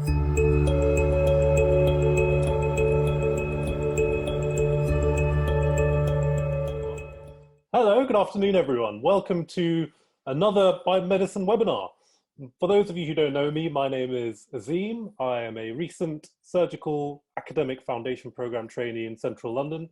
Hello, good afternoon, everyone. Welcome to another biomedicine webinar. For those of you who don't know me, my name is Azim. I am a recent surgical academic foundation program trainee in central London,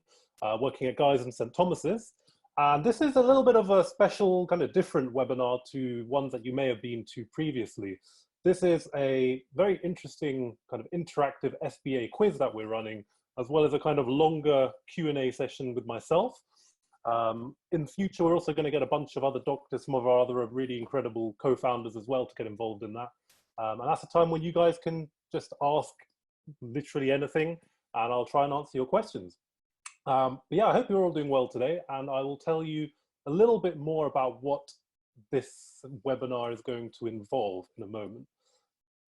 working at Guy's and St. Thomas's. And this is a little bit of a special, kind of different webinar to ones that you may have been to previously. This is a very interesting kind of interactive SBA quiz that we're running, as well as a kind of longer Q&A session with myself. In future, we're also going to get a bunch of other doctors, some of our other really incredible co-founders as well, to get involved in that. And that's a time when you guys can just ask literally anything, and I'll try and answer your questions. But yeah, I hope you're all doing well today, and I will tell you a little bit more about what this webinar is going to involve in a moment.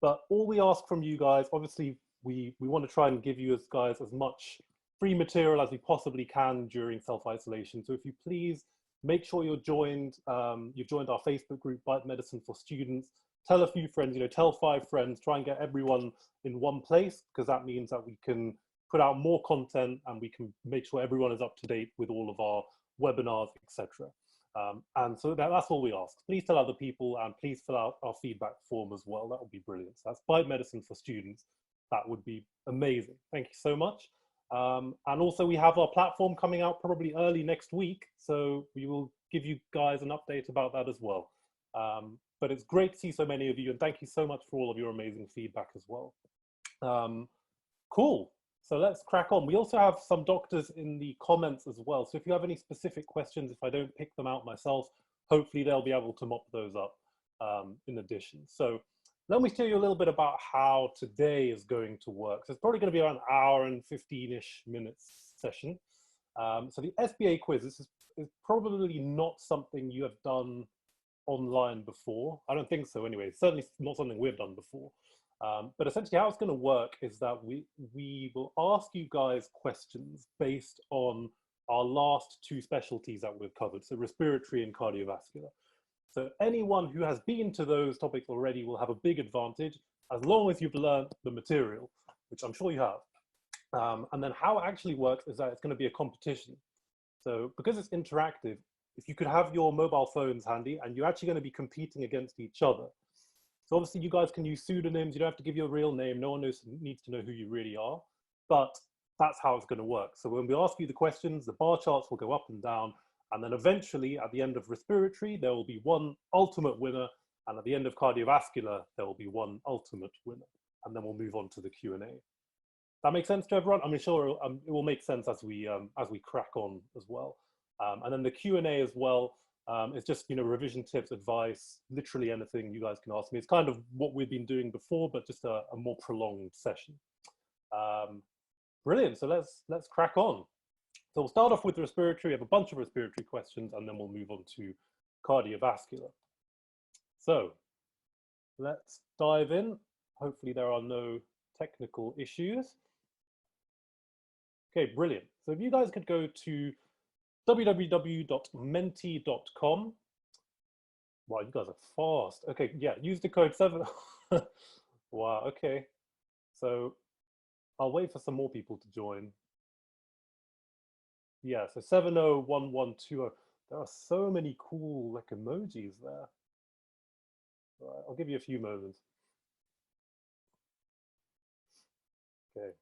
But all we ask from you guys, obviously, we want to try and give you guys as much free material as we possibly can during self-isolation. So if you please make sure you've joined our Facebook group, Bite Medicine for Students. Tell a few friends, tell 5 friends, try and get everyone in one place, because that means that we can put out more content and we can make sure everyone is up to date with all of our webinars, etc. And so that's all we ask. Please tell other people, and please fill out our feedback form as well. That would be brilliant. So that's Bite Medicine for Students. That would be amazing. Thank you so much. And also we have our platform coming out probably early next week, so we will give you guys an update about that as well. But it's great to see so many of you, and thank you so much for all of your amazing feedback as well. Cool, so let's crack on. We also have some doctors in the comments as well, so if you have any specific questions, if I don't pick them out myself, hopefully they'll be able to mop those up in addition. So let me tell you a little bit about how today is going to work. So it's probably going to be around an hour and 15-ish minutes session. So the SBA quiz, this is probably not something you have done online before. I don't think so anyway. It's certainly not something we've done before. But essentially how it's going to work is that we will ask you guys questions based on our last 2 specialties that we've covered, so respiratory and cardiovascular. So anyone who has been to those topics already will have a big advantage, as long as you've learned the material, which I'm sure you have. And then how it actually works is that it's going to be a competition. So because it's interactive, if you could have your mobile phones handy, and you're actually going to be competing against each other. So obviously you guys can use pseudonyms, you don't have to give your real name, no one needs to know who you really are, but that's how it's going to work. So when we ask you the questions, the bar charts will go up and down. And then eventually, at the end of respiratory, there will be 1 ultimate winner. And at the end of cardiovascular, there will be 1 ultimate winner. And then we'll move on to the Q&A. That makes sense to everyone? I'm sure it will make sense as we crack on as well. And then the Q&A as well is just, revision tips, advice, literally anything you guys can ask me. It's kind of what we've been doing before, but just a more prolonged session. Brilliant. So let's crack on. So we'll start off with respiratory. We have a bunch of respiratory questions, and then we'll move on to cardiovascular. So let's dive in. Hopefully there are no technical issues. Okay, brilliant. So if you guys could go to www.menti.com. Wow, you guys are fast. Okay, yeah, use the code 7. Wow, okay. So I'll wait for some more people to join. Yeah, so 701120. There are so many cool emojis there. All right, I'll give you a few moments. Okay.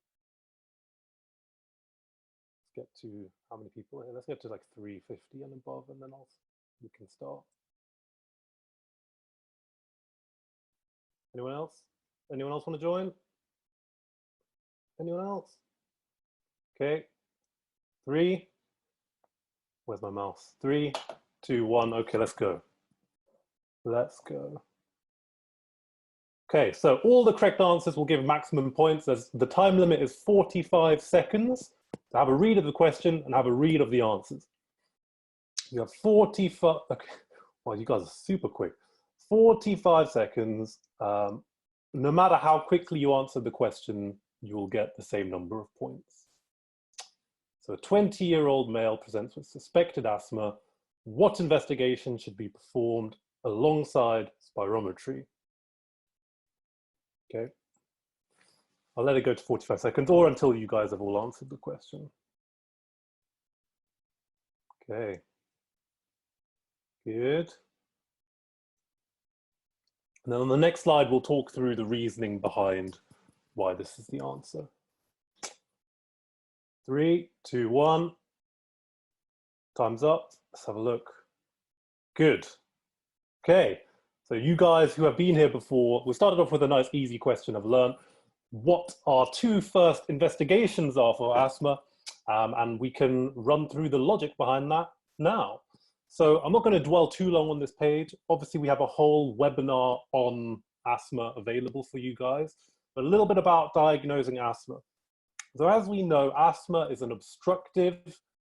Let's get to how many people here? Let's get to 350 and above, and then we can start. Anyone else? Anyone else want to join? Anyone else? Okay. 3. Where's my mouse? 3, 2, 1. Okay, let's go. Let's go. Okay, so all the correct answers will give maximum points. The time limit is 45 seconds to have a read of the question and have a read of the answers. You have 45. Okay. Well, you guys are super quick. 45 seconds. No matter how quickly you answer the question, you will get the same number of points. So a 20-year-old male presents with suspected asthma. What investigation should be performed alongside spirometry? Okay. I'll let it go to 45 seconds or until you guys have all answered the question. Okay. Good. And then on the next slide, we'll talk through the reasoning behind why this is the answer. 3, 2, 1. Time's up. Let's have a look. Good. Okay. So you guys who have been here before, we started off with a nice easy question. I've learned what our 2 first investigations are for asthma, and we can run through the logic behind that now. So I'm not going to dwell too long on this page. Obviously, we have a whole webinar on asthma available for you guys, but a little bit about diagnosing asthma. So as we know, asthma is an obstructive,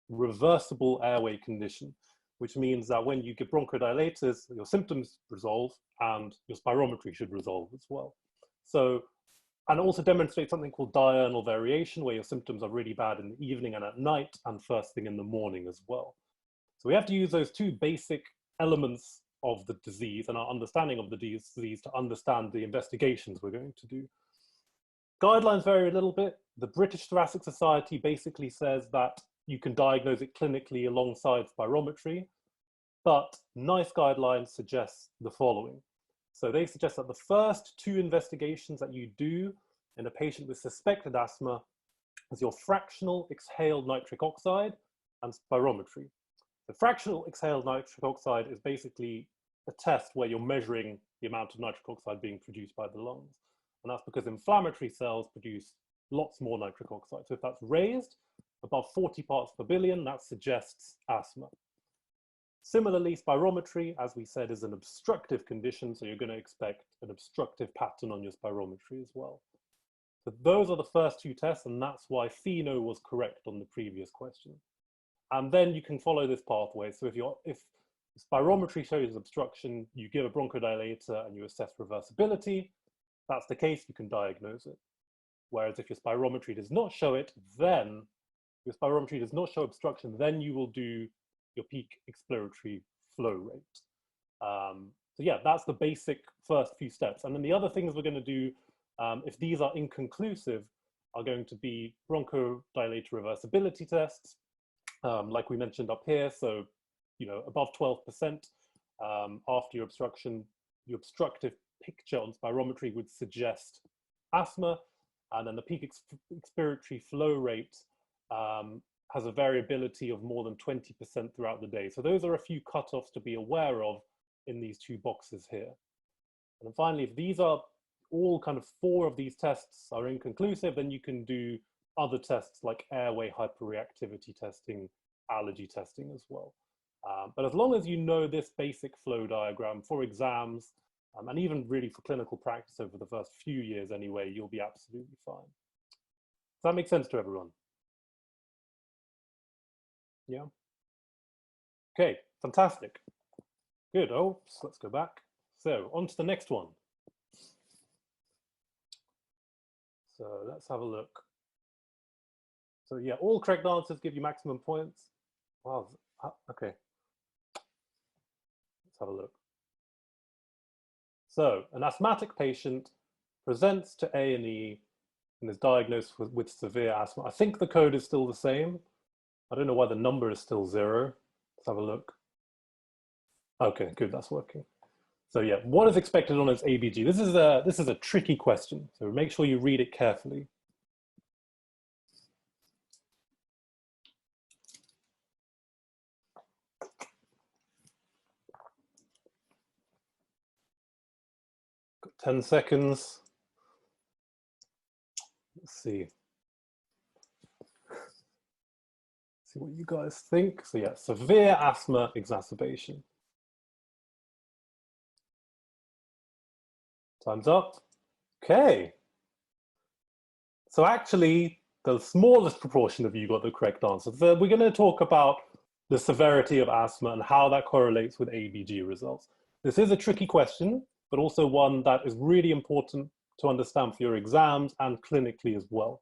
reversible airway condition, which means that when you give bronchodilators, your symptoms resolve and your spirometry should resolve as well. So, and also demonstrate something called diurnal variation, where your symptoms are really bad in the evening and at night and first thing in the morning as well. So we have to use those 2 basic elements of the disease and our understanding of the disease to understand the investigations we're going to do. Guidelines vary a little bit. The British Thoracic Society basically says that you can diagnose it clinically alongside spirometry, but NICE guidelines suggest the following. So they suggest that the first 2 investigations that you do in a patient with suspected asthma is your fractional exhaled nitric oxide and spirometry. The fractional exhaled nitric oxide is basically a test where you're measuring the amount of nitric oxide being produced by the lungs. And that's because inflammatory cells produce lots more nitric oxide. So if that's raised above 40 parts per billion, that suggests asthma. Similarly, spirometry, as we said, is an obstructive condition, so you're going to expect an obstructive pattern on your spirometry as well. So those are the first 2 tests, and that's why FeNO was correct on the previous question. And then you can follow this pathway. So if spirometry shows obstruction, you give a bronchodilator and you assess reversibility. If that's the case, you can diagnose it. Whereas if your spirometry does not show it, then your spirometry does not show obstruction, then you will do your peak expiratory flow rate. So yeah, that's the basic first few steps. And then the other things we're going to do, if these are inconclusive, are going to be bronchodilator reversibility tests, like we mentioned up here. So, above 12% after your obstruction, the obstructive picture on spirometry would suggest asthma. And then the peak expiratory flow rate has a variability of more than 20% throughout the day. So those are a few cutoffs to be aware of in these 2 boxes here. And then finally, if these are all kind of 4 of these tests are inconclusive, then you can do other tests like airway hyperreactivity testing, allergy testing as well. But as long as you know this basic flow diagram for exams, and even really for clinical practice over the first few years anyway, you'll be absolutely fine. Does that make sense to everyone? Yeah? Okay, fantastic. Good, oops, let's go back. So on to the next one. So let's have a look. So yeah, all correct answers give you maximum points. Wow, okay. Let's have a look. So an asthmatic patient presents to A&E and is diagnosed with severe asthma. I think the code is still the same. I don't know why the number is still 0. Let's have a look. Okay, good, that's working. So yeah, what is expected on its ABG? This is a tricky question, so make sure you read it carefully. Got 10 seconds. Let's see. See what you guys think. So yeah, severe asthma exacerbation. Time's up. Okay. So actually, the smallest proportion of you got the correct answer. So we're going to talk about the severity of asthma and how that correlates with ABG results. This is a tricky question, but also one that is really important to understand for your exams and clinically as well.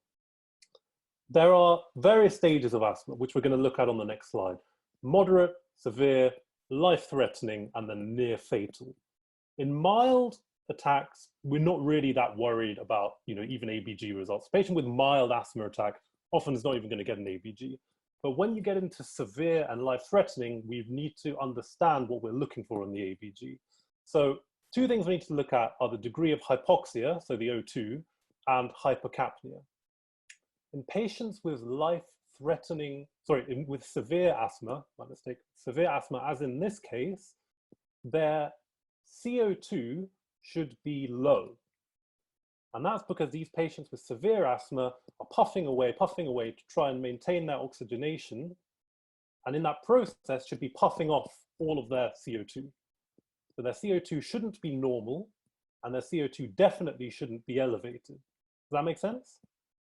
There are various stages of asthma, which we're going to look at on the next slide. Moderate, severe, life-threatening, and then near fatal. In mild, attacks, we're not really that worried about, even ABG results. A patient with mild asthma attack often is not even going to get an ABG. But when you get into severe and life-threatening, we need to understand what we're looking for in the ABG. So two things we need to look at are the degree of hypoxia, so the O2, and hypercapnia. In patients with with severe asthma, my mistake, severe asthma, as in this case, their CO2 should be low. And that's because these patients with severe asthma are puffing away to try and maintain their oxygenation. And in that process should be puffing off all of their CO2. So their CO2 shouldn't be normal, and their CO2 definitely shouldn't be elevated. Does that make sense?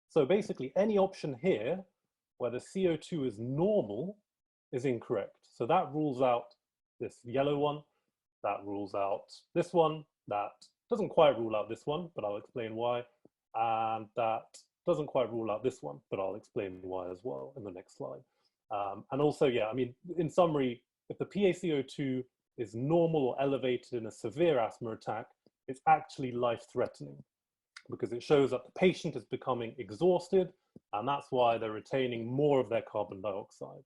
So basically any option here where the CO2 is normal is incorrect. So that rules out this yellow one, that rules out this one, that doesn't quite rule out this one, but I'll explain why, and that doesn't quite rule out this one, but I'll explain why as well in the next slide. And also, yeah, I mean, in summary, if the PaCO2 is normal or elevated in a severe asthma attack, it's actually life-threatening because it shows that the patient is becoming exhausted, and that's why they're retaining more of their carbon dioxide.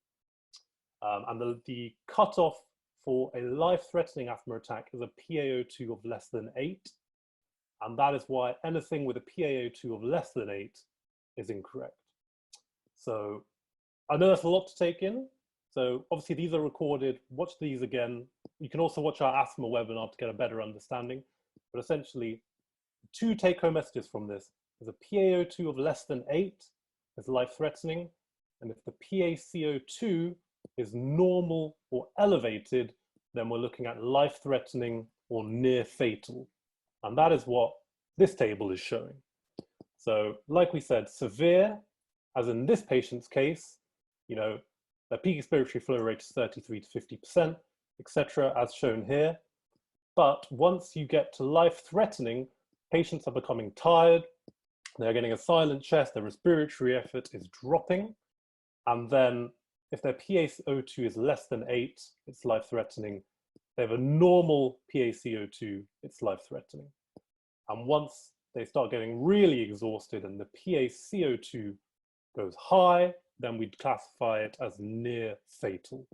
And the cutoff for a life-threatening asthma attack is a PaO2 of less than 8. And that is why anything with a PaO2 of less than 8 is incorrect. So I know that's a lot to take in. So obviously these are recorded, watch these again. You can also watch our asthma webinar to get a better understanding. But essentially, two take-home messages from this is a PaO2 of less than 8 is life-threatening. And if the PaCO2 is normal or elevated, then we're looking at life-threatening or near fatal. And that is what this table is showing. So like we said, severe, as in this patient's case, their peak expiratory flow rate is 33 to 50%, etc., as shown here. But once you get to life-threatening, patients are becoming tired, they're getting a silent chest, their respiratory effort is dropping, and then if their PaO2 is less than 8, it's life-threatening. They have a normal PaCO2, it's life-threatening. And once they start getting really exhausted and the PaCO2 goes high, then we'd classify it as near fatal.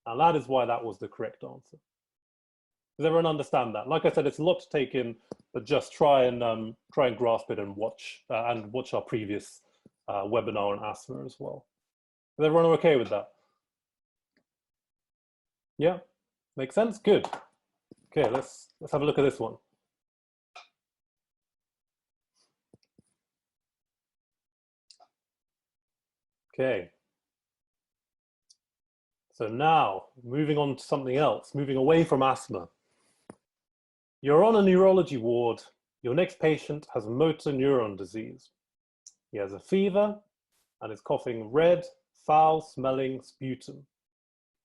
And that is why that was the correct answer. Does everyone understand that? Like I said, it's a lot to take in, but just try and grasp it and watch our previous webinar on asthma as well. Is everyone okay with that? Yeah, makes sense? Good. Okay, let's have a look at this one. Okay. So now, moving on to something else, moving away from asthma. You're on a neurology ward. Your next patient has motor neuron disease. He has a fever and is coughing red, foul-smelling sputum.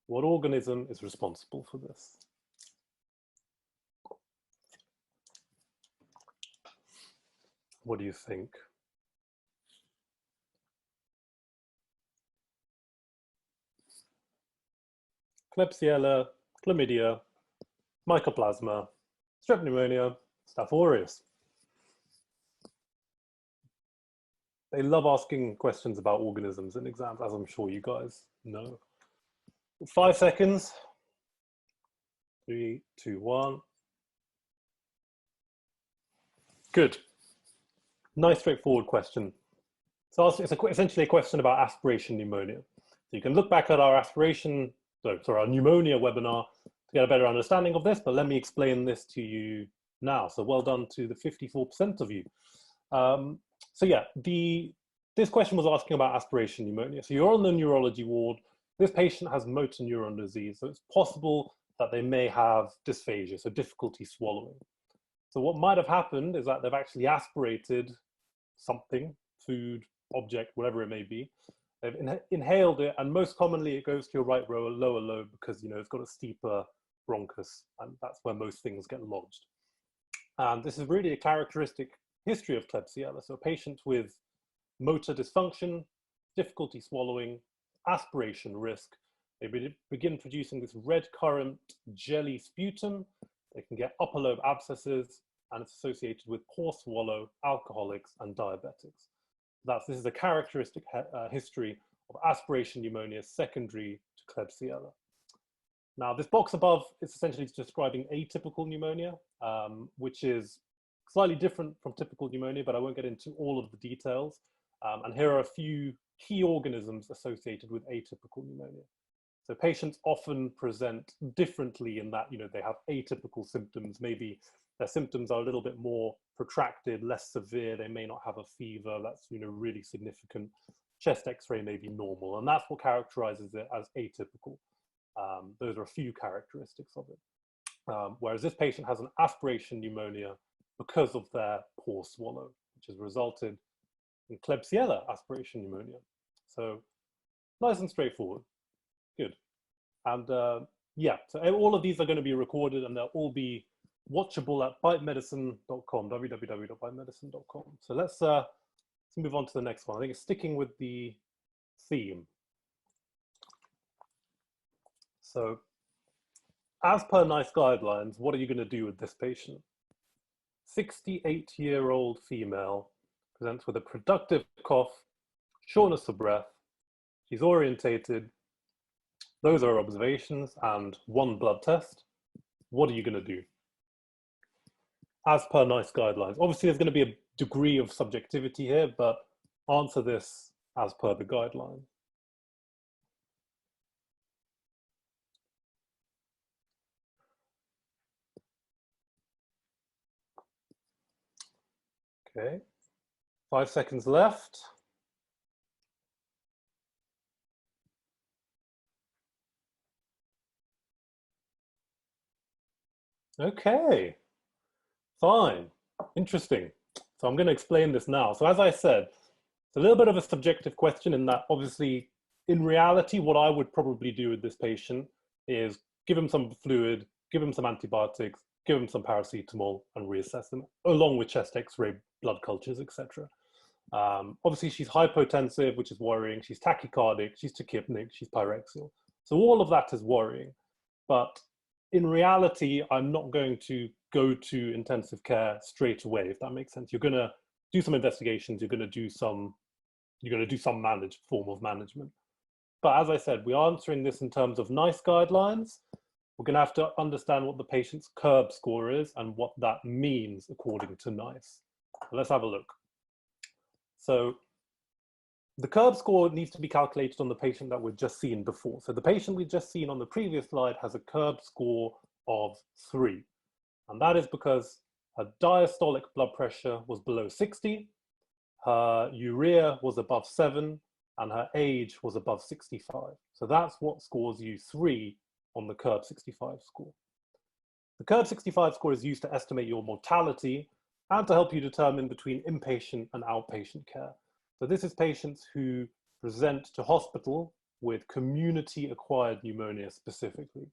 What organism is responsible for this? What do you think? Klebsiella, chlamydia, mycoplasma, strep pneumonia, Staph aureus. They love asking questions about organisms in exams, as I'm sure you guys know. 5 seconds. 3, 2, 1. Good. Nice straightforward question. So it's essentially a question about aspiration pneumonia. So you can look back at our our pneumonia webinar to get a better understanding of this, but let me explain this to you now. So well done to the 54% of you. So yeah, this question was asking about aspiration pneumonia. So you're on the neurology ward. This patient has motor neuron disease. So it's possible that they may have dysphagia, so difficulty swallowing. So what might have happened is that they've actually aspirated something, food, object, whatever it may be. They've inhaled it, and most commonly it goes to your right lower lobe because it's got a steeper bronchus, and that's where most things get lodged. And this is really a characteristic history of Klebsiella. So a patient with motor dysfunction, difficulty swallowing, aspiration risk, they begin producing this red currant jelly sputum. They can get upper lobe abscesses, and it's associated with poor swallow, alcoholics, and diabetics. This is a characteristic history of aspiration pneumonia secondary to Klebsiella. Now, this box above is essentially describing atypical pneumonia, which is slightly different from typical pneumonia, but I won't get into all of the details. And here are a few key organisms associated with atypical pneumonia. So patients often present differently in that, they have atypical symptoms. Maybe their symptoms are a little bit more protracted, less severe. They may not have a fever that's, really significant. Chest X-ray may be normal, and that's what characterizes it as atypical. Those are a few characteristics of it. Whereas this patient has an aspiration pneumonia because of their poor swallow, which has resulted in Klebsiella aspiration pneumonia. So nice and straightforward. Good. And yeah, so all of these are going to be recorded, and they'll all be watchable at bitemedicine.com, www.bitemedicine.com. So let's move on to the next one. I think it's sticking with the theme. So as per NICE guidelines, what are you going to do with this patient? 68-year-old female presents with a productive cough, shortness of breath. She's orientated. Those are observations and one blood test. What are you going to do? As per NICE guidelines. Obviously, there's going to be a degree of subjectivity here, but answer this as per the guidelines. Okay, 5 seconds left. Okay, fine, interesting. So I'm going to explain this now. So as I said, it's a little bit of a subjective question in that obviously, in reality, what I would probably do with this patient is give him some fluid, give him some antibiotics, give him some paracetamol, and reassess them, along with chest X-ray, blood cultures, etc. Obviously, she's hypotensive, which is worrying. She's tachycardic, she's tachypnic, she's pyrexial. So all of that is worrying. But in reality, I'm not going to go to intensive care straight away, if that makes sense. You're going to do some investigations. You're going to do some form of management. But as I said, we're answering this in terms of NICE guidelines. We're going to have to understand what the patient's CURB score is and what that means according to NICE. So let's have a look. So the CURB score needs to be calculated on the patient that we've just seen before. So the patient we've just seen on the previous slide has a CURB score of 3. And that is because her diastolic blood pressure was below 60, her urea was above 7, and her age was above 65. So that's what scores you 3 on the CURB 65 score. The CURB 65 score is used to estimate your mortality and to help you determine between inpatient and outpatient care. So this is patients who present to hospital with community-acquired pneumonia specifically.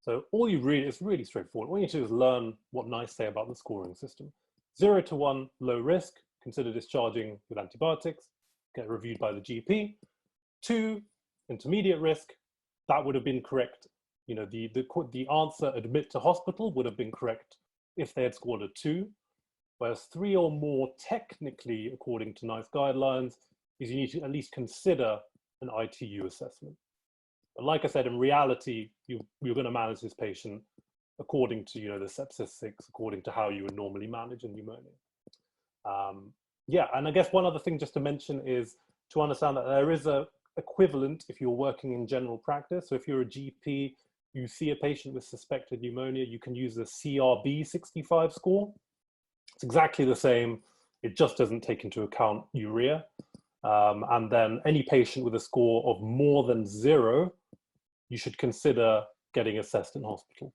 So all you really, it's really straightforward. All you need to do is learn what NICE say about the scoring system. 0 to 1, low risk, consider discharging with antibiotics, get reviewed by the GP. 2, intermediate risk, that would have been correct. The answer admit to hospital would have been correct if they had scored a 2. Whereas 3 or more, technically, according to NICE guidelines, is you need to at least consider an ITU assessment. But like I said, in reality, you're going to manage this patient according to the sepsis 6, according to how you would normally manage a pneumonia. Yeah, and I guess one other thing just to mention is to understand that there is a equivalent if you're working in general practice. So if you're a GP, you see a patient with suspected pneumonia, you can use the CRB 65 score. It's exactly the same. It just doesn't take into account urea. And then any patient with a score of more than 0, you should consider getting assessed in hospital.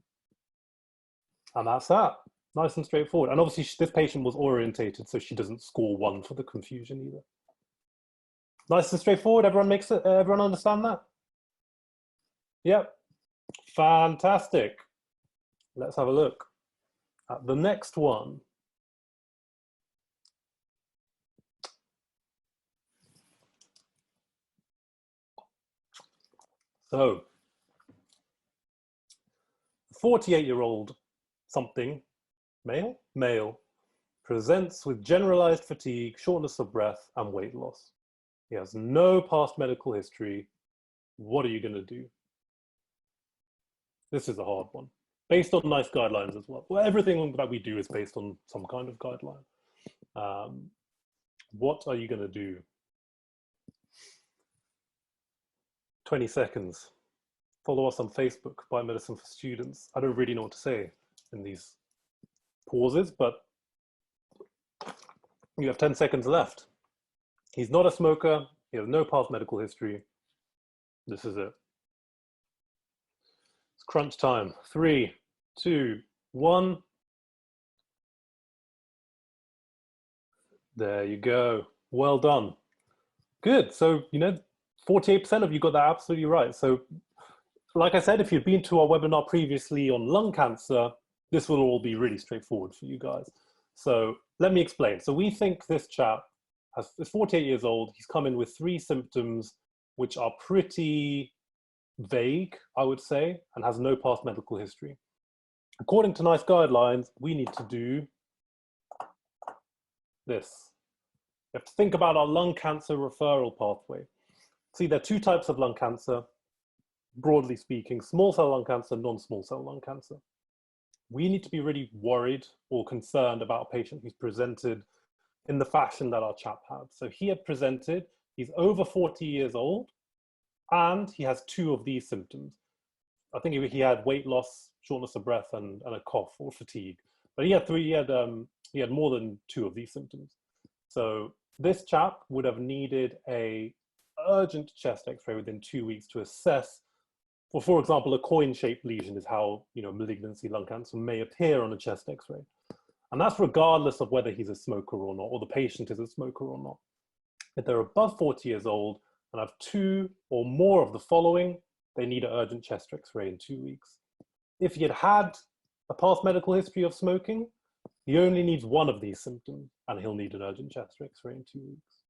And that's that. Nice and straightforward. And obviously this patient was orientated, so she doesn't score 1 for the confusion either. Nice and straightforward. Everyone understand that? Yep. Fantastic. Let's have a look at the next one. So, 48-year-old something Male? Male. Presents with generalized fatigue, shortness of breath, and weight loss. He has no past medical history. What are you going to do? This is a hard one. Based on nice guidelines as well. Well, everything that we do is based on some kind of guideline. What are you going to do? 20 seconds. Follow us on Facebook, Biomedicine for Students. I don't really know what to say in these pauses, but you have 10 seconds left. He's not a smoker. He has no past medical history. This is it. It's crunch time. 3, 2, 1. There you go. Well done. Good. So, 48% of you got that absolutely right. So, like I said, if you've been to our webinar previously on lung cancer, this will all be really straightforward for you guys. So let me explain. So we think this chap is 48 years old. He's come in with 3 symptoms, which are pretty vague, I would say, and has no past medical history. According to NICE guidelines, we need to do this. You have to think about our lung cancer referral pathway. See, there are 2 types of lung cancer, broadly speaking: small cell lung cancer, non-small cell lung cancer. We need to be really worried or concerned about a patient who's presented in the fashion that our chap had. So he had presented, he's over 40 years old, and he has 2 of these symptoms. I think he had weight loss, shortness of breath, and a cough or fatigue. But he had 3, he had more than 2 of these symptoms. So this chap would have needed a urgent chest x-ray within 2 weeks to assess, well, for example, a coin-shaped lesion is how malignancy lung cancer may appear on a chest x-ray. And that's regardless of whether he's a smoker or not, or the patient is a smoker or not. If they're above 40 years old and have 2 or more of the following, they need an urgent chest x-ray in 2 weeks. If he had had a past medical history of smoking, he only needs 1 of these symptoms and he'll need an urgent chest x-ray in 2 weeks.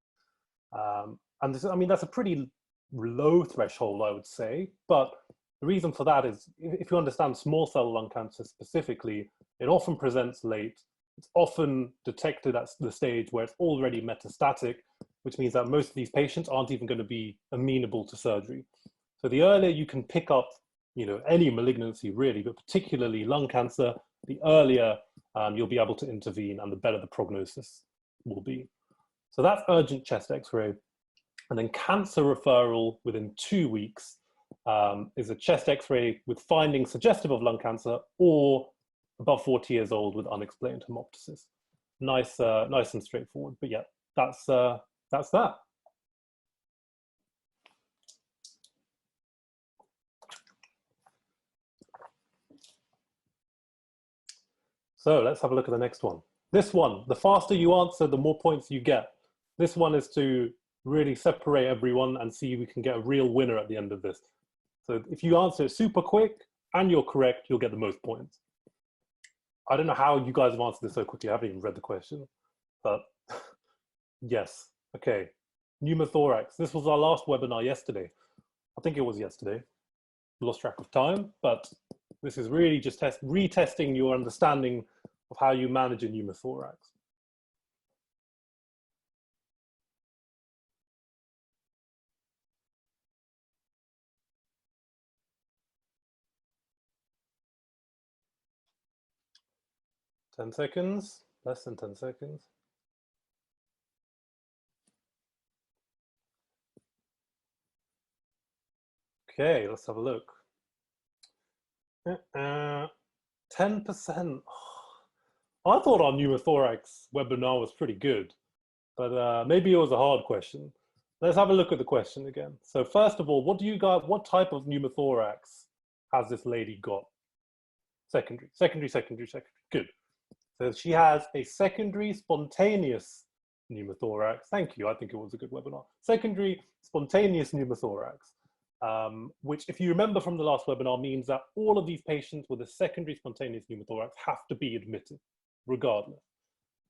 And this, that's a pretty low threshold, I would say, but the reason for that is, if you understand small cell lung cancer specifically, it often presents late. It's often detected at the stage where it's already metastatic, which means that most of these patients aren't even going to be amenable to surgery. So the earlier you can pick up, any malignancy really, but particularly lung cancer, the earlier you'll be able to intervene and the better the prognosis will be. So that's urgent chest x-ray. And then cancer referral within 2 weeks is a chest x-ray with findings suggestive of lung cancer or above 40 years old with unexplained hemoptysis. Nice and straightforward, but yeah, that's that. So let's have a look at the next one. This one, the faster you answer, the more points you get. This one is to really separate everyone and see if we can get a real winner at the end of this. So if you answer it super quick and you're correct, you'll get the most points. I don't know how you guys have answered this so quickly. I haven't even read the question, but yes. Okay, pneumothorax. This was our last webinar yesterday. I think it was yesterday. Lost track of time, but this is really just retesting your understanding of how you manage a pneumothorax. Ten seconds, less than 10 seconds. Okay, let's have a look. 10%. I thought our pneumothorax webinar was pretty good, but maybe it was a hard question. Let's have a look at the question again. So first of all, what type of pneumothorax has this lady got? Secondary. Good. So she has a secondary spontaneous pneumothorax. Thank you. I think it was a good webinar. Secondary spontaneous pneumothorax, which, if you remember from the last webinar, means that all of these patients with a secondary spontaneous pneumothorax have to be admitted, regardless.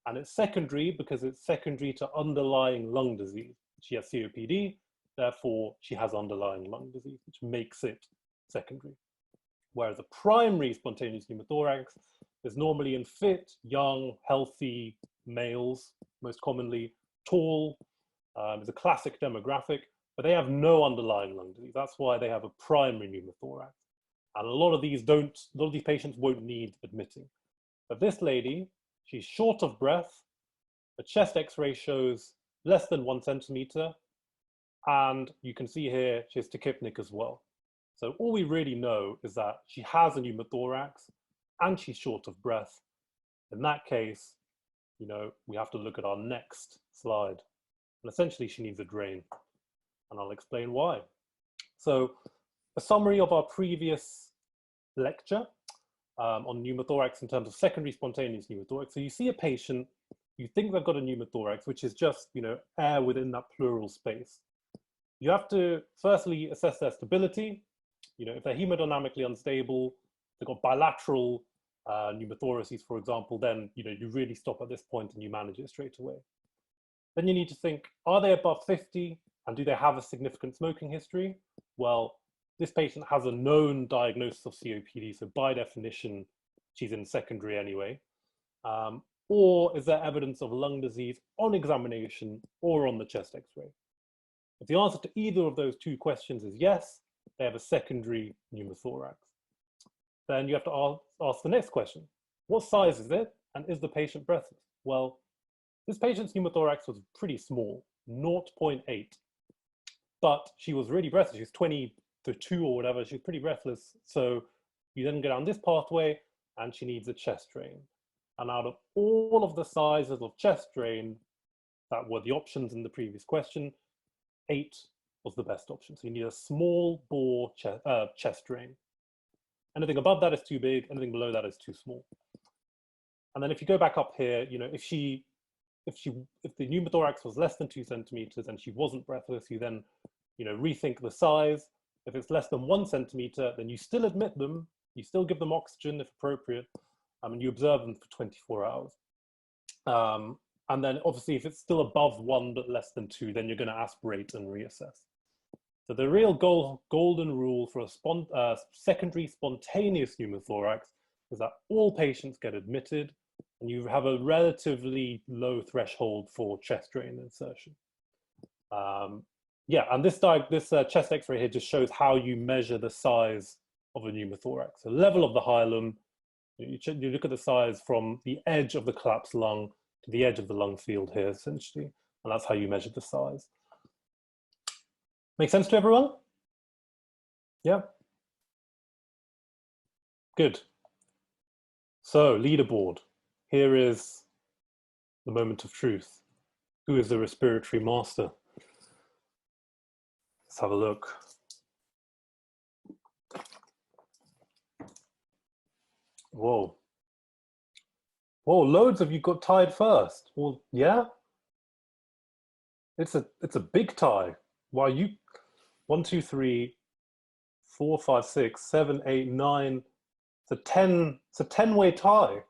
And it's secondary because it's secondary to underlying lung disease. She has COPD, therefore she has underlying lung disease, which makes it secondary. whereas a primary spontaneous pneumothorax is normally in fit, young, healthy males, most commonly tall, is a classic demographic, but they have no underlying lung disease. That's why they have a primary pneumothorax. And a lot of these patients won't need admitting. But this lady, she's short of breath, the chest x-ray shows less than 1 centimeter, and you can see here she has tachypnic as well. So all we really know is that she has a pneumothorax and she's short of breath. In that case, you know, we have to look at our next slide. And essentially she needs a drain, and I'll explain why. So a summary of our previous lecture on pneumothorax in terms of secondary spontaneous pneumothorax. So you see a patient, you think they've got a pneumothorax, which is just, you know, air within that pleural space. You have to firstly assess their stability. You know, if they're hemodynamically unstable, they've got bilateral pneumothoraces, for example, then, you know, you really stop at this point and you manage it straight away. Then you need to think, are they above 50 and do they have a significant smoking history? Well, this patient has a known diagnosis of COPD, so by definition, she's in secondary anyway. Or is there evidence of lung disease on examination or on the chest x-ray? If the answer to either of those two questions is yes, they have a secondary pneumothorax. Then you have to ask the next question. What size is it? And is the patient breathless? Well, this patient's pneumothorax was pretty small, 0.8. But she was really breathless. She was 22 or whatever. She was pretty breathless. So you then go down this pathway and she needs a chest drain. And out of all of the sizes of chest drain that were the options in the previous question, 8 was the best option. So you need a small bore chest drain. Anything above that is too big, anything below that is too small. And then if you go back up here, you know, if the pneumothorax was less than 2 centimeters and she wasn't breathless, you then, you know, rethink the size. If it's less than 1 centimeter, then you still admit them, you still give them oxygen if appropriate, and you observe them for 24 hours. And then obviously if it's still above 1 but less than 2, then you're going to aspirate and reassess. So the real golden rule for a secondary spontaneous pneumothorax is that all patients get admitted and you have a relatively low threshold for chest drain insertion. Yeah, and this chest x-ray here just shows how you measure the size of a pneumothorax. So level of the hilum, you look at the size from the edge of the collapsed lung to the edge of the lung field here, essentially, and that's how you measure the size. Make sense to everyone? Yeah? Good. So, leaderboard. Here is the moment of truth. Who is the respiratory master? Let's have a look. Whoa. Whoa, loads of you got tied first. Well, yeah? It's a big tie. Why you 1, 2, 3, 4, 5, 6, 7, 8, 9. It's a 10-way tie.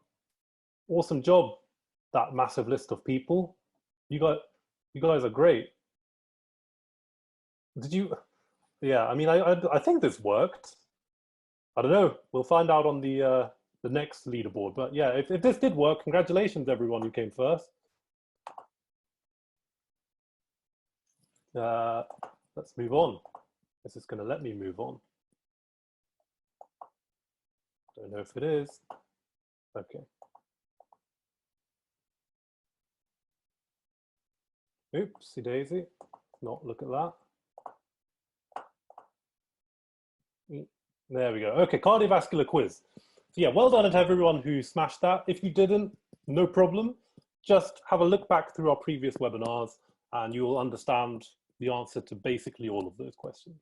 Awesome job, that massive list of people. You guys are great. Did you? Yeah, I mean, I think this worked. I don't know. We'll find out on the next leaderboard. But yeah, if this did work, congratulations everyone who came first. Let's move on. This is going to let me move on. Don't know if it is. Okay. Oopsie daisy. Not look at that. There we go. Okay, cardiovascular quiz. So yeah, well done to everyone who smashed that. If you didn't, no problem. Just have a look back through our previous webinars and you will understand the answer to basically all of those questions.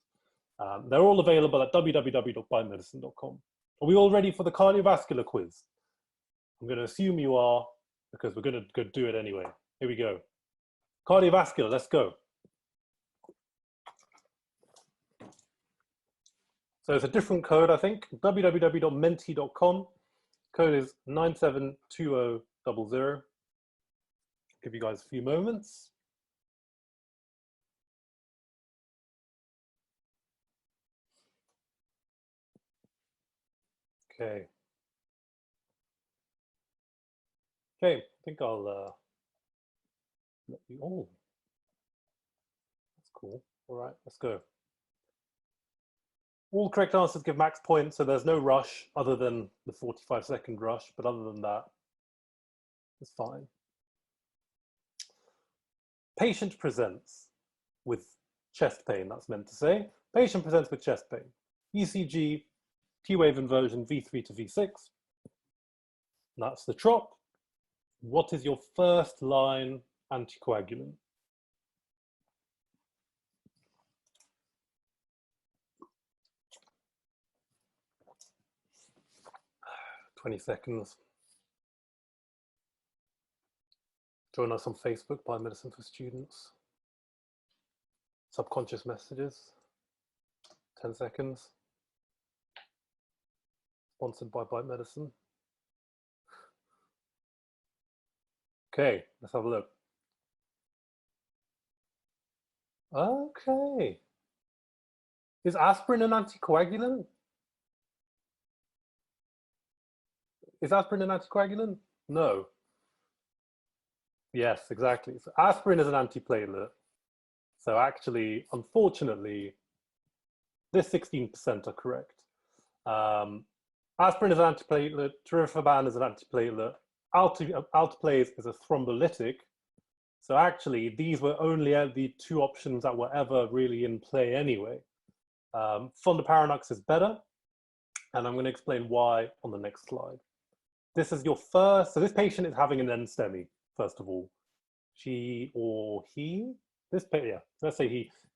They're all available at www.biomedicine.com. Are we all ready for the cardiovascular quiz? I'm going to assume you are, because we're going to go do it anyway. Here we go. Cardiovascular, let's go. So it's a different code, I think. www.menti.com. Code is 972000. Give you guys a few moments. Okay. Okay, I think I'll let you. Oh, that's cool. All right, let's go. All correct answers give max points, so there's no rush other than the 45-second rush, but other than that, it's fine. Patient presents with chest pain, that's meant to say. Patient presents with chest pain. ECG, T-wave inversion, V3 to V6. That's the trop. What is your first line anticoagulant? "20 seconds. Join us on Facebook, Biomedicine for Students. Subconscious messages. 10 seconds. Sponsored by Biomedicine. Okay, let's have a look. Okay. Is aspirin an anticoagulant? Is aspirin an anticoagulant? No. Yes, exactly. So aspirin is an antiplatelet. So actually, unfortunately, this 16% are correct. Aspirin is an antiplatelet, Rifaban is an antiplatelet, alteplase is a thrombolytic. So actually, these were only the two options that were ever really in play anyway. Fondaparinux is better, and I'm going to explain why on the next slide. This is your first, so this patient is having an NSTEMI, first of all. She or he, yeah, let's say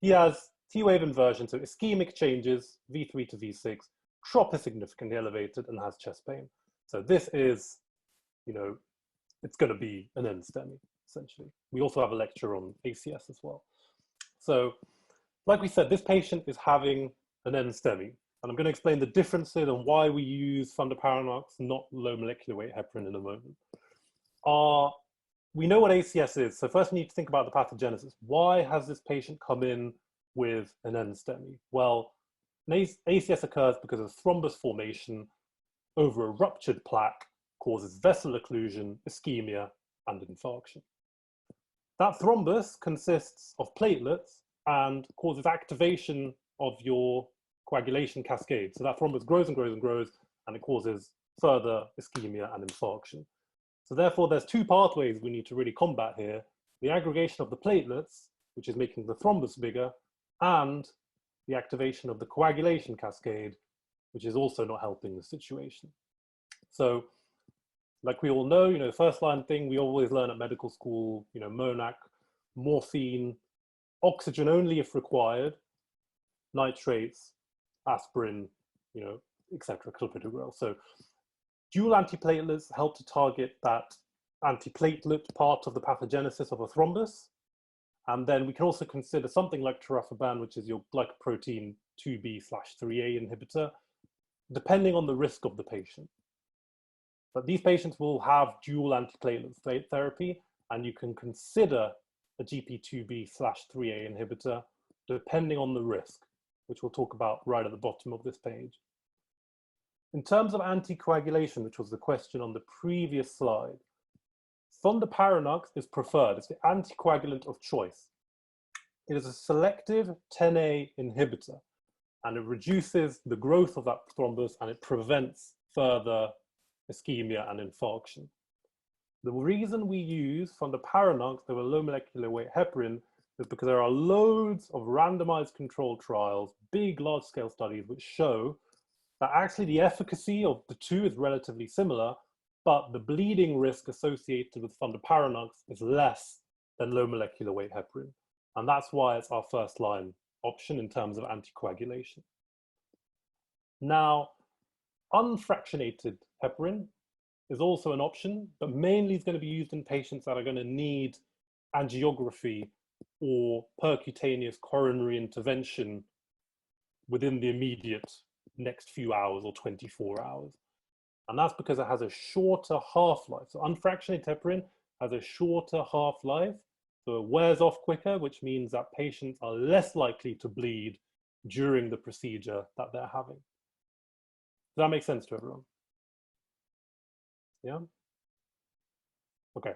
he has T-wave inversion, so ischemic changes, V3 to V6, trop is significantly elevated and has chest pain. So this is, you know, it's going to be an NSTEMI, essentially. We also have a lecture on ACS as well. So, like we said, this patient is having an NSTEMI, and I'm going to explain the differences and why we use Fondaparinux, not low molecular weight heparin in a moment. We know what ACS is, so first we need to think about the pathogenesis. Why has this patient come in with an NSTEMI? Well, ACS occurs because of thrombus formation over a ruptured plaque, causes vessel occlusion, ischemia, and infarction. That thrombus consists of platelets and causes activation of your coagulation cascade. So that thrombus grows and grows and grows, and it causes further ischemia and infarction. So therefore, there's two pathways we need to really combat here: the aggregation of the platelets, which is making the thrombus bigger, and the activation of the coagulation cascade, which is also not helping the situation. So, like we all know, the first line thing we always learn at medical school, MONAC, morphine, oxygen only if required, nitrates, aspirin, etc., clopidogrel. So dual antiplatelets help to target that antiplatelet part of the pathogenesis of a thrombus. And then we can also consider something like tirafaban, which is your glycoprotein 2B/3A inhibitor, depending on the risk of the patient. But these patients will have dual antiplatelet therapy, and you can consider a GP2B/3A inhibitor depending on the risk, which we'll talk about right at the bottom of this page. In terms of anticoagulation, which was the question on the previous slide, Fondaparinux is preferred. It's the anticoagulant of choice. It is a selective 10A inhibitor, and it reduces the growth of that thrombus, and it prevents further ischemia and infarction. The reason we use Fondaparinux over low molecular weight heparin is because there are loads of randomized controlled trials, big large-scale studies, which show that actually the efficacy of the two is relatively similar, but the bleeding risk associated with Fondaparinux is less than low molecular weight heparin. And that's why it's our first line option in terms of anticoagulation. Now, unfractionated heparin is also an option, but mainly is going to be used in patients that are going to need angiography or percutaneous coronary intervention within the immediate next few hours or 24 hours. And that's because it has a shorter half-life. So unfractionated heparin has a shorter half-life, so it wears off quicker, which means that patients are less likely to bleed during the procedure that they're having. Does that make sense to everyone? Yeah. Okay,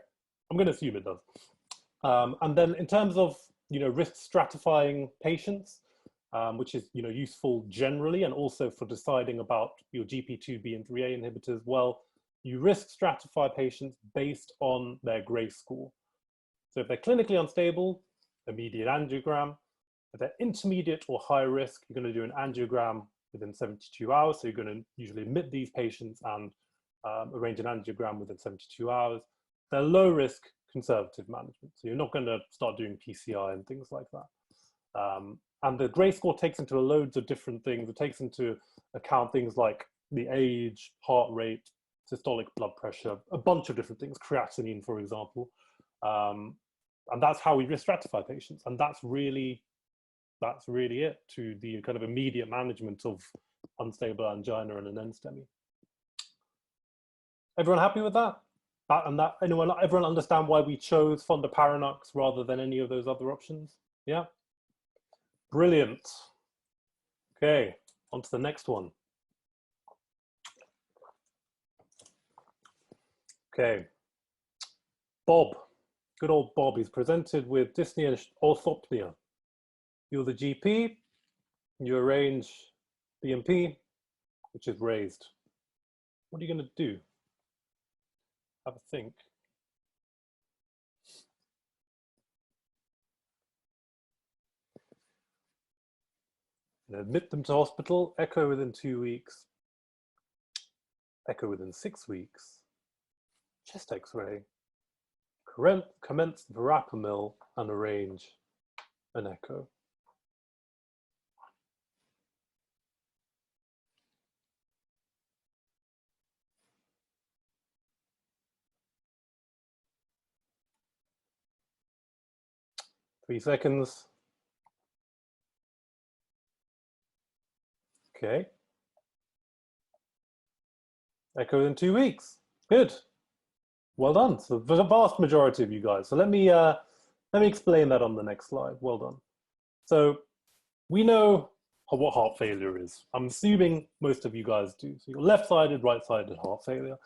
I'm going to assume it does. And then in terms of risk stratifying patients, which is useful generally, and also for deciding about your GP2B and 3A inhibitors, well, you risk stratify patients based on their Gray score. So if they're clinically unstable, immediate angiogram. If they're intermediate or high risk, you're going to do an angiogram within 72 hours. So you're going to usually admit these patients and arrange an angiogram within 72 hours. They're low risk, conservative management. So you're not going to start doing PCI and things like that. And the Gray score takes into loads of different things. It takes into account things like the age, heart rate, systolic blood pressure, a bunch of different things, creatinine, for example. And that's how we risk stratify patients. And that's really it to the kind of immediate management of unstable angina and an NSTEMI. Everyone happy with that? Everyone understand why we chose fondaparinux rather than any of those other options? Yeah? Brilliant. Okay, on to the next one. Okay, Bob, good old Bob, he's presented with dyspnea and orthopnea. You're the GP, you arrange BNP, which is raised. What are you going to do? Have a think. Admit them to hospital, echo within 2 weeks, echo within 6 weeks, chest x-ray, commence verapamil and arrange an echo. Three seconds. Okay. Echo in 2 weeks. Good. Well done. So the vast majority of you guys. So let me explain that on the next slide. Well done. So we know what heart failure is. I'm assuming most of you guys do. So you're left-sided, right-sided heart failure.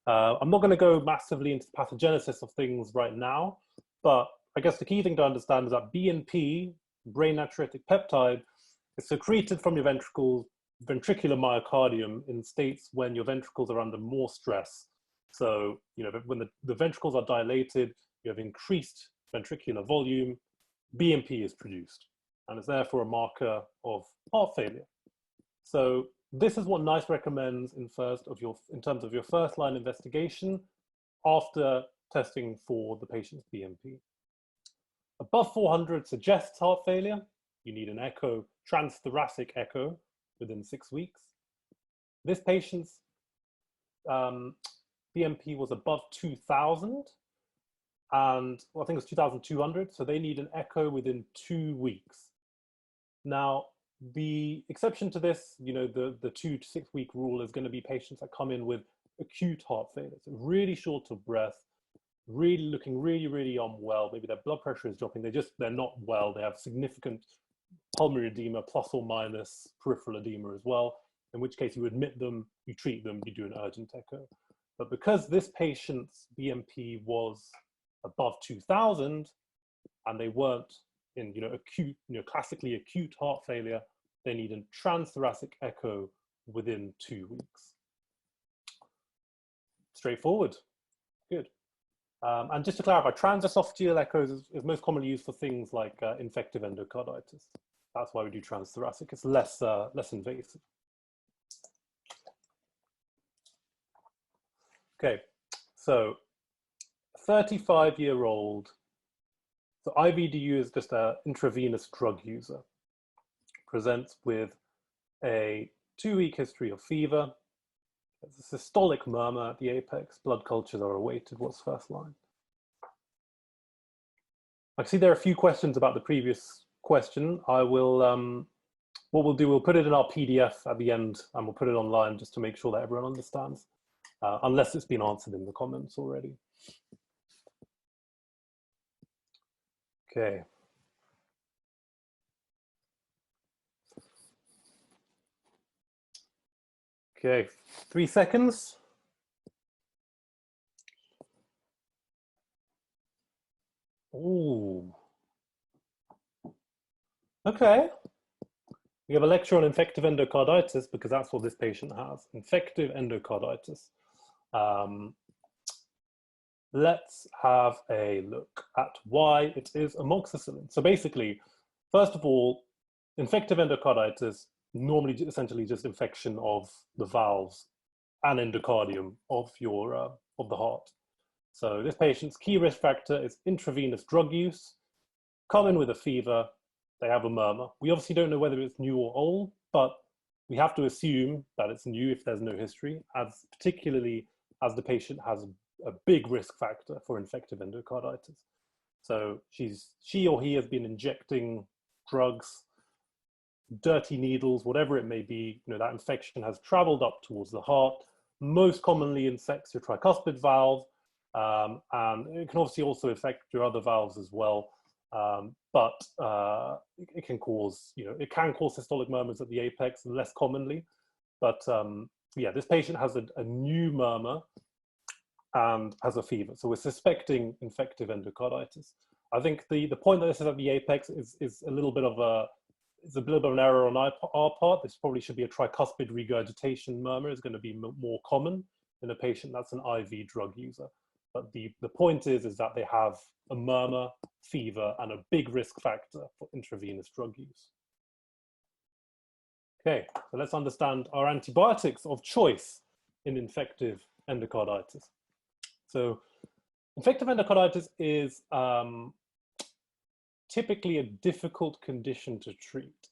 I'm not going to go massively into the pathogenesis of things right now, but I guess the key thing to understand is that BNP, brain natriuretic peptide, is secreted from your ventricles, ventricular myocardium, in states when your ventricles are under more stress. So, when the ventricles are dilated, you have increased ventricular volume, BNP is produced, and it's therefore a marker of heart failure. So this is what NICE recommends in terms of your first line investigation after testing for the patient's BNP. Above 400 suggests heart failure. You need an echo, transthoracic echo, within 6 weeks. This patient's BNP was above 2,000, and I think it was 2,200, so they need an echo within 2 weeks. Now, the exception to this, the 2 to 6 week rule is going to be patients that come in with acute heart failure, so really short of breath, really looking really unwell. Maybe their blood pressure is dropping. They're not well. They have significant pulmonary edema plus or minus peripheral edema as well, in which case you admit them, you treat them, you do an urgent echo. But because this patient's BNP was above 2,000 and they weren't in acute, classically acute heart failure, they need a transthoracic echo within 2 weeks. Straightforward. Good. And just to clarify, transesophageal echoes is most commonly used for things like infective endocarditis. That's why we do transthoracic. It's less invasive. Okay, so 35-year-old. So IVDU is just an intravenous drug user. Presents with a 2-week history of fever. There's a systolic murmur at the apex. Blood cultures are awaited. What's first line? I see there are a few questions about the previous question. I will, what we'll do, we'll put it in our PDF at the end and we'll put it online just to make sure that everyone understands, unless it's been answered in the comments already. Okay. Okay, 3 seconds. Okay. We have a lecture on infective endocarditis because that's what this patient has, infective endocarditis. Let's have a look at why it is amoxicillin. So basically, first of all, infective endocarditis, normally essentially just infection of the valves and endocardium of the heart. So this patient's key risk factor is intravenous drug use, come in with a fever, they have a murmur. We obviously don't know whether it's new or old, but we have to assume that it's new if there's no history, particularly as the patient has a big risk factor for infective endocarditis. So she or he has been injecting drugs, dirty needles, whatever it may be. That infection has traveled up towards the heart. Most commonly infects your tricuspid valve, and it can obviously also affect your other valves as well. But it can cause, systolic murmurs at the apex less commonly. But yeah, this patient has a new murmur and has a fever. So we're suspecting infective endocarditis. I think the point that this is at the apex is a little bit of an error on our part. This probably should be a tricuspid regurgitation murmur. Is going to be more common in a patient that's an IV drug user. But the point is that they have a murmur, fever, and a big risk factor for intravenous drug use. Okay, so let's understand our antibiotics of choice in infective endocarditis. So infective endocarditis is typically a difficult condition to treat.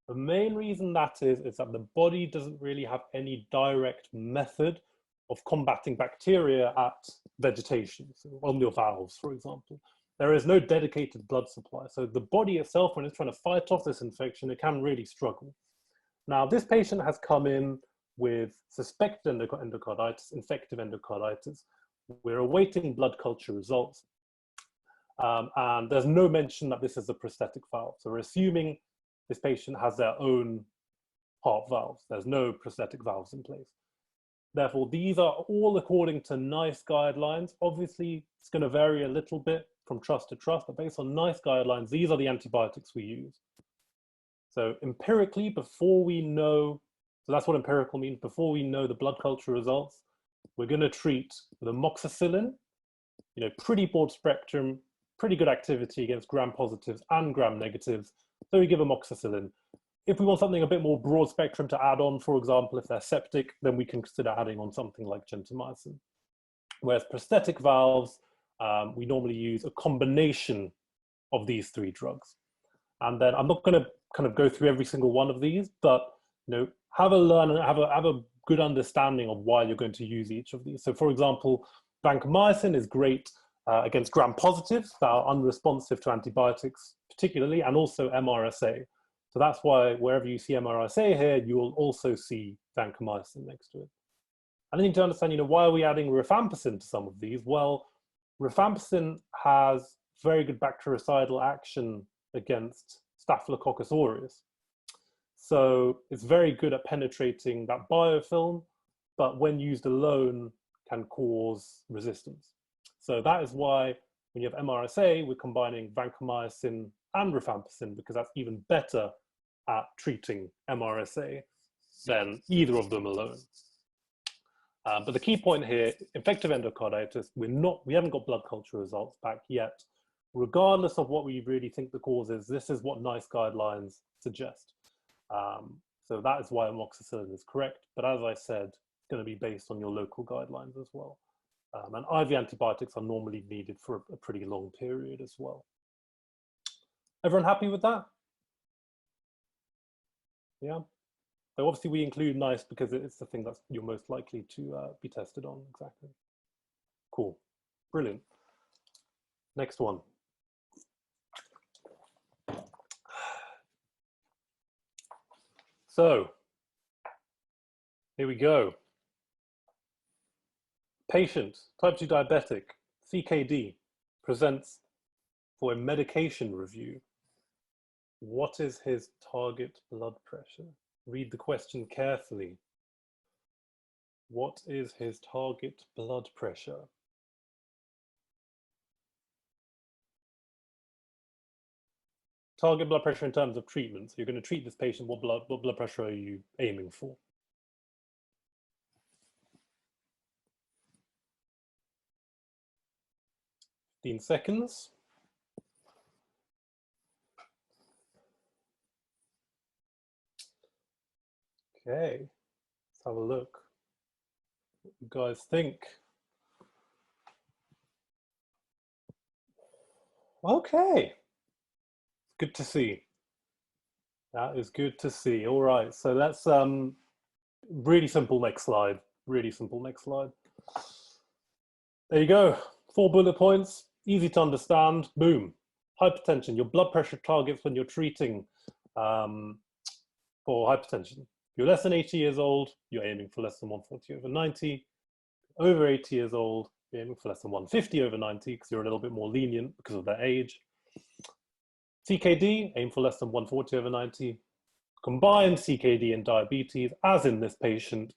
The main reason that is that the body doesn't really have any direct method of combating bacteria at vegetation, so on your valves, for example. There is no dedicated blood supply. So the body itself, when it's trying to fight off this infection, it can really struggle. Now, this patient has come in with suspected endocarditis, infective endocarditis. We're awaiting blood culture results. And there's no mention that this is a prosthetic valve. So we're assuming this patient has their own heart valves. There's no prosthetic valves in place. Therefore, these are all according to NICE guidelines. Obviously, it's going to vary a little bit from trust to trust, but based on NICE guidelines, these are the antibiotics we use. So empirically, before we know, so that's what empirical means, before we know the blood culture results, we're going to treat with amoxicillin, pretty broad spectrum, pretty good activity against gram positives and gram negatives. So we give amoxicillin. If we want something a bit more broad spectrum to add on, for example, if they're septic, then we can consider adding on something like gentamicin. Whereas prosthetic valves, we normally use a combination of these three drugs. And then I'm not going to kind of go through every single one of these, but have a good understanding of why you're going to use each of these. So for example, vancomycin is great against gram positives that are unresponsive to antibiotics, particularly, and also MRSA. So that's why wherever you see MRSA here, you will also see vancomycin next to it. And then you need to understand, why are we adding rifampicin to some of these? Well, rifampicin has very good bactericidal action against Staphylococcus aureus. So it's very good at penetrating that biofilm, but when used alone can cause resistance. So that is why when you have MRSA, we're combining vancomycin and rifampicin because that's even better at treating MRSA than either of them alone. But the key point here, infective endocarditis, we haven't got blood culture results back yet. Regardless of what we really think the cause is, this is what NICE guidelines suggest. So that is why amoxicillin is correct. But as I said, it's going to be based on your local guidelines as well. And IV antibiotics are normally needed for a pretty long period as well. Everyone happy with that? Yeah. So obviously we include NICE because it's the thing that you're most likely to be tested on. Exactly. Cool. Brilliant. Next one. So here we go. Patient, type 2 diabetic, CKD, presents for a medication review. What is his target blood pressure? Read the question carefully. What is his target blood pressure? target blood pressure in terms of treatment. So you're going to treat this patient. What blood pressure are you aiming for? Seconds. Okay, let's have a look. What you guys think? Okay, good to see. That is good to see. All right, so that's really simple next slide. Really simple next slide. There you go. 4 bullet points, easy to understand. Boom. Hypertension, your blood pressure targets when you're treating for hypertension. If you're less than 80 years old, you're aiming for less than 140/90. Over 80 years old, you're aiming for less than 150/90 because you're a little bit more lenient because of their age. CKD, aim for less than 140/90. Combined CKD and diabetes, as in this patient,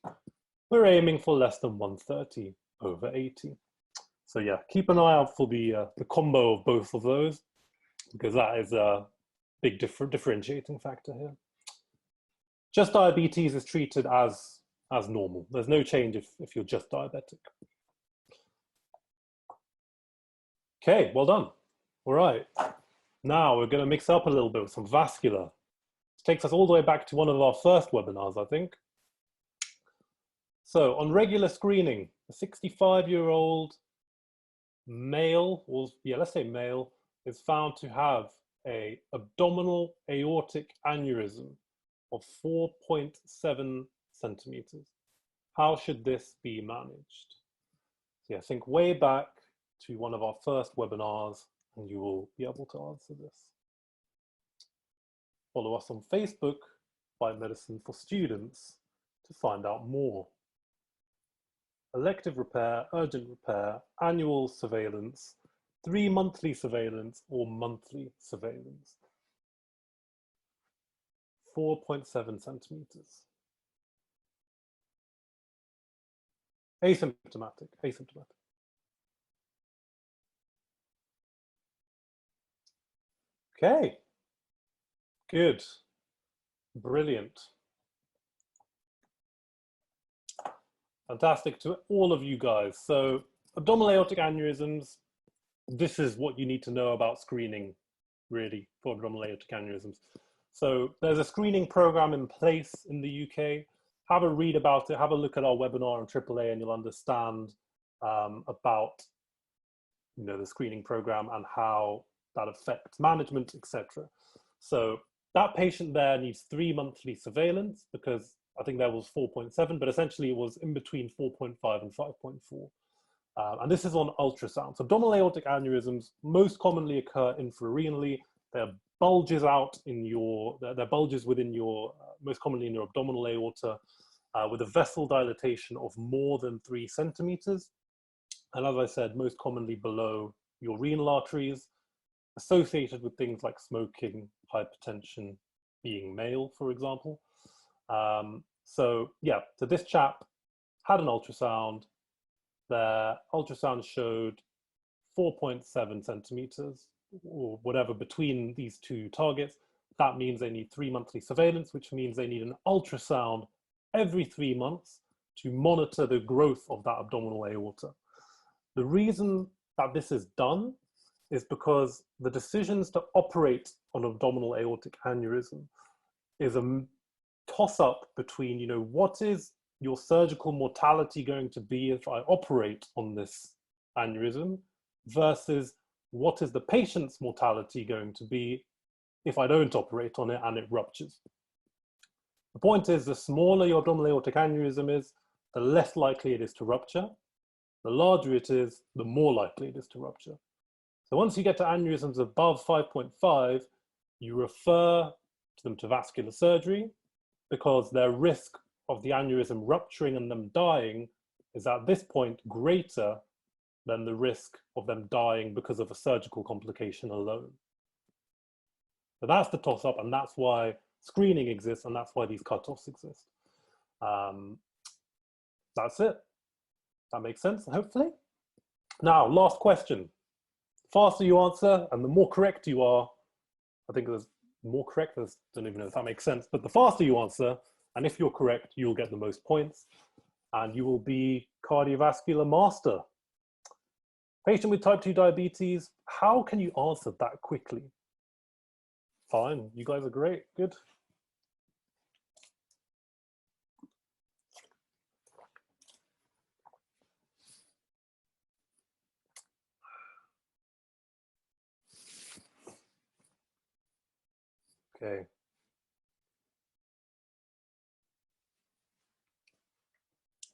we're aiming for less than 130/80. So yeah, keep an eye out for the combo of both of those, because that is a big differentiating factor here. Just diabetes is treated as normal. There's no change if you're just diabetic. Okay, well done. All right, now we're going to mix up a little bit with some vascular. This takes us all the way back to one of our first webinars, I think. So on regular screening, a 65-year-old male, or yeah, let's say male, is found to have an abdominal aortic aneurysm of 4.7 centimeters. How should this be managed? So yeah, think way back to one of our first webinars and you will be able to answer this. Follow us on Facebook, Biomedicine for Students, to find out more. Elective repair, urgent repair, annual surveillance, 3 monthly surveillance or monthly surveillance. 4.7 centimeters. Asymptomatic, asymptomatic. Okay, good, brilliant. Fantastic to all of you guys. So abdominal aortic aneurysms, this is what you need to know about screening, really, for abdominal aortic aneurysms. So there's a screening program in place in the UK. Have a read about it, have a look at our webinar on AAA and you'll understand about the screening program and how that affects management, etc. So that patient there needs 3 monthly surveillance because I think there was 4.7, but essentially it was in between 4.5 and 5.4. And this is on ultrasound. So abdominal aortic aneurysms most commonly occur infrarenally. They're bulges out in your, they're bulges within your, most commonly in your abdominal aorta with a vessel dilatation of more than 3 centimeters. And as I said, most commonly below your renal arteries, associated with things like smoking, hypertension, being male, for example. So yeah, so this chap had an ultrasound. Their ultrasound showed 4.7 centimeters or whatever between these two targets. That means they need 3 monthly surveillance, which means they need an ultrasound every 3 months to monitor the growth of that abdominal aorta. The reason that this is done is because the decisions to operate on abdominal aortic aneurysm is a toss-up between, what is your surgical mortality going to be if I operate on this aneurysm versus what is the patient's mortality going to be if I don't operate on it and it ruptures. The point is, the smaller your abdominal aortic aneurysm is, the less likely it is to rupture. The larger it is, the more likely it is to rupture. So once you get to aneurysms above 5.5, you refer them to vascular surgery because their risk of the aneurysm rupturing and them dying is at this point greater than the risk of them dying because of a surgical complication alone. So that's the toss-up, and that's why screening exists, and that's why these cutoffs exist. That's it. That makes sense, hopefully. Now, last question. The faster you answer and the more correct you are, I think there's more correct, I don't even know if that makes sense, but the faster you answer, and if you're correct, you'll get the most points, and you will be cardiovascular master. Patient with type 2 diabetes, how can you answer that quickly? Fine, you guys are great, good. Okay.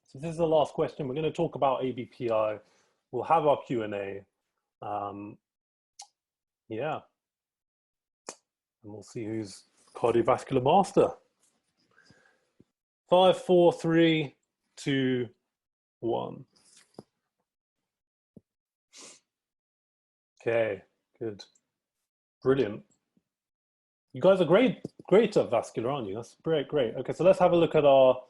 So this is the last question. We're going to talk about ABPI. We'll have our Q&A. Yeah. And we'll see who's cardiovascular master. 5, 4, 3, 2, 1. Okay, good. Brilliant. You guys are great at vascular, aren't you? That's great. Okay, so let's have a look at our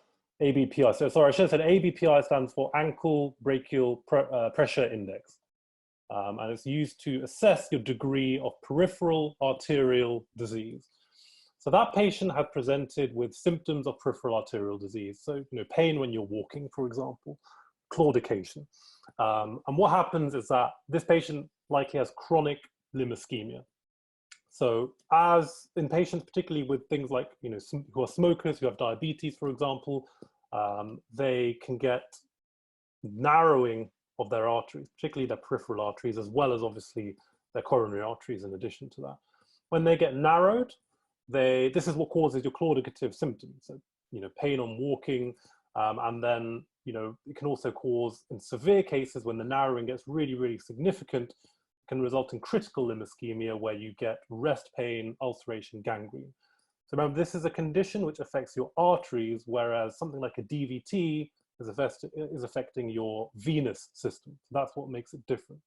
ABPI. So sorry, I should have said ABPI stands for ankle brachial pressure index. And it's used to assess your degree of peripheral arterial disease. So that patient had presented with symptoms of peripheral arterial disease. So, pain when you're walking, for example, claudication. And what happens is that this patient likely has chronic limb ischemia. So as in patients, particularly with things like, who are smokers, who have diabetes, for example, they can get narrowing of their arteries, particularly their peripheral arteries, as well as obviously their coronary arteries in addition to that. When they get narrowed, this is what causes your claudicative symptoms. So, pain on walking, and then, it can also cause, in severe cases, when the narrowing gets really, really significant, can result in critical limb ischemia where you get rest pain, ulceration, gangrene. So remember, this is a condition which affects your arteries, whereas something like a DVT is affecting your venous system. So that's what makes it different.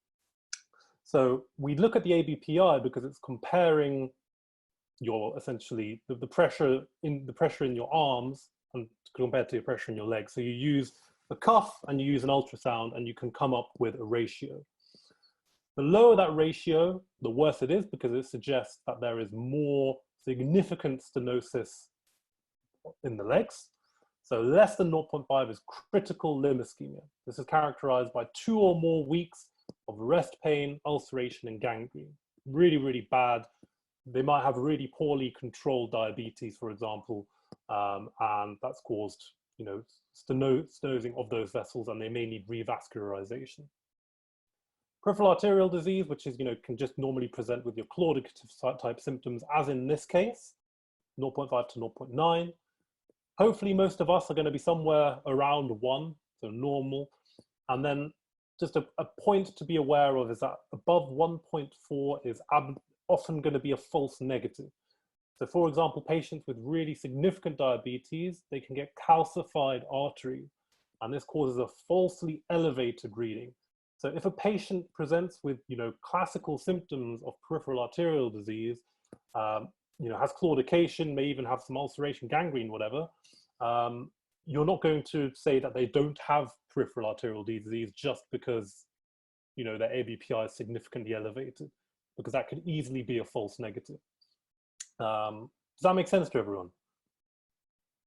So we look at the ABPI because it's comparing your essentially the pressure in your arms and compared to your pressure in your legs. So you use the cuff and you use an ultrasound and you can come up with a ratio. The lower that ratio, the worse it is, because it suggests that there is more significant stenosis in the legs. So less than 0.5 is critical limb ischemia. This is characterized by 2 or more weeks of rest pain, ulceration, and gangrene. Really, really bad. They might have really poorly controlled diabetes, for example, and that's caused, stenosing of those vessels, and they may need revascularization. Peripheral arterial disease, which is, can just normally present with your claudicative type symptoms, as in this case, 0.5 to 0.9. Hopefully most of us are going to be somewhere around 1, so normal. And then just a point to be aware of is that above 1.4 is often going to be a false negative. So for example, patients with really significant diabetes, they can get calcified arteries, and this causes a falsely elevated reading. So if a patient presents with, classical symptoms of peripheral arterial disease, has claudication, may even have some ulceration, gangrene, whatever, you're not going to say that they don't have peripheral arterial disease just because, their ABPI is significantly elevated, because that could easily be a false negative. Does that make sense to everyone?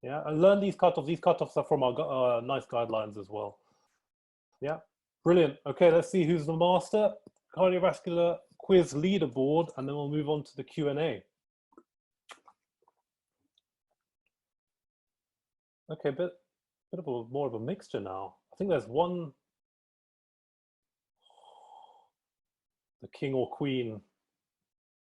Yeah, and learn these cutoffs. These cutoffs are from our nice guidelines as well. Yeah. Brilliant. Okay, let's see who's the master. Cardiovascular Quiz leaderboard, and then we'll move on to the Q&A. Okay, bit of more of a mixture now. I think there's one, the king or queen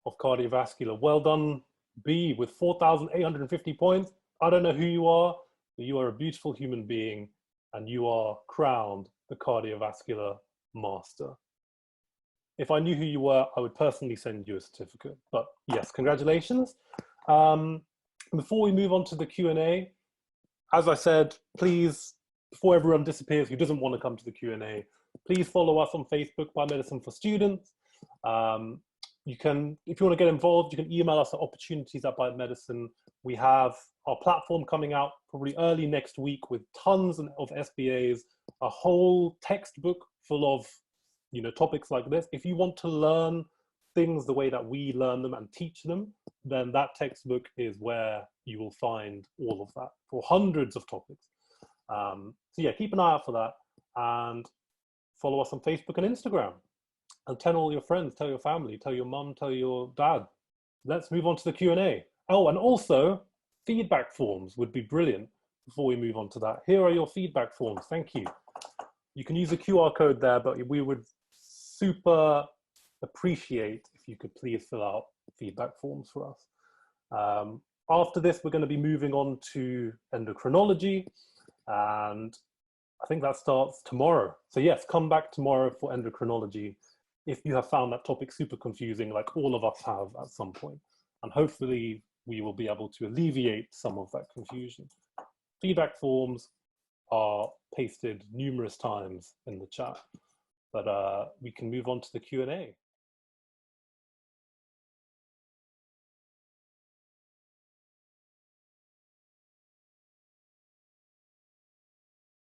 of cardiovascular. Well done, B, with 4,850 points. I don't know who you are, but you are a beautiful human being, and you are crowned the cardiovascular master. If I knew who you were, I would personally send you a certificate, but yes, congratulations. Before we move on to the Q&A, as I said, please, before everyone disappears who doesn't want to come to the Q&A, please follow us on Facebook, Biomedicine for Students. You can, if you want to get involved, you can email us at opportunities@biomedicine. We have our platform coming out probably early next week with tons of SBAs, a whole textbook full of, topics like this. If you want to learn things the way that we learn them and teach them, then that textbook is where you will find all of that for hundreds of topics. So yeah, keep an eye out for that, and follow us on Facebook and Instagram, and tell all your friends, tell your family, tell your mum, tell your dad. Let's move on to the Q&A. Oh, and also feedback forms would be brilliant before we move on to that. Here are your feedback forms. Thank you. You can use a QR code there, but we would super appreciate if you could please fill out feedback forms for us. After this, we're going to be moving on to endocrinology, and I think that starts tomorrow. So yes, come back tomorrow for endocrinology if you have found that topic super confusing, like all of us have at some point. And hopefully we will be able to alleviate some of that confusion. Feedback forms are pasted numerous times in the chat, but we can move on to the Q&A.